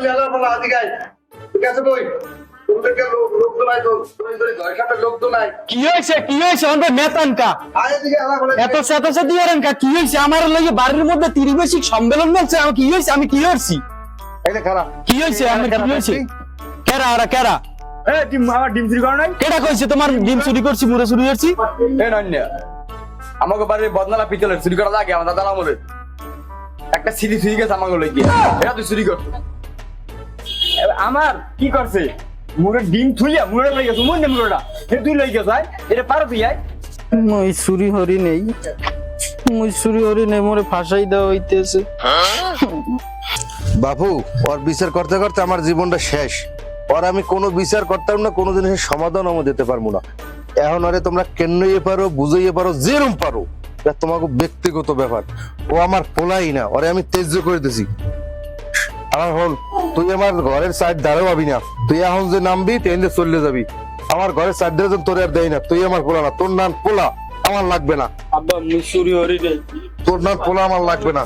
লেলা বলা আদিকে ঠিক আছে কই তোদেরকে লোক তো নাই তো ঘরের সামনে লোক তো নাই কি হয়েছে আমাদের মেতানকা আয় এদিকে আলা বলে এত চেতা দিয়ে রেনকা কি হয়েছে আমার লাগে বাড়ির মধ্যে ত্রিবেশিক সম্মেলন বলছে আমি কি হয়েছে আমি কি করছি এই দেখ খারাপ কি হয়েছে আমার কি হয়েছে কেরা ডিম আমার ডিম চুরি করো নাই কেডা কইছে তোমার ডিম চুরি করছি মুড়ে চুরি করছি এ নন্য আমাকে বাড়ির বদনালা পিতলের চুরি করা লাগে আমার দাদা আমলে একটা সিডি চুরি গেছে আমাকে লই গিয়ে এটা তুই চুরি কর আমার কি করছে মুড়ে ডিম থুইয়া মুড়ে লই গেছে মুড়ে মুড়েটা এ তুই লই গেছ এটা পারো তুই আয় মই চুরি হরি নেই মোরে ফাঁসাই দেওয়া হইতেছে বাপু ওর বিচার করতে করতে আমার জীবনটা শেষ ওর আমি কোনো বিচার করতাম না কোনো জিনিসের সমাধান আমি দিতে পারবো না এখন আরে তোমরা কেন্নইয়ে পারো বুঝাইয়ে পারো যেরম পারো এটা তোমাকে ব্যক্তিগত ব্যাপার ও আমার পোলাই না ওরে আমি তেজ্য করে দিছি আমার হল তুই আমার ঘরের সাইড দাঁড়াও পাবি না তুই এখন যে নামবি ট্রেনে চলে যাবি আমার ঘরের সাইড ধরে তোর আর দেয় না তুই আমার পোলা না তোর নাম পোলা আমার লাগবে না আব্বা মুই চুরি হরি নেই তোর নাম পোলা আমার লাগবে না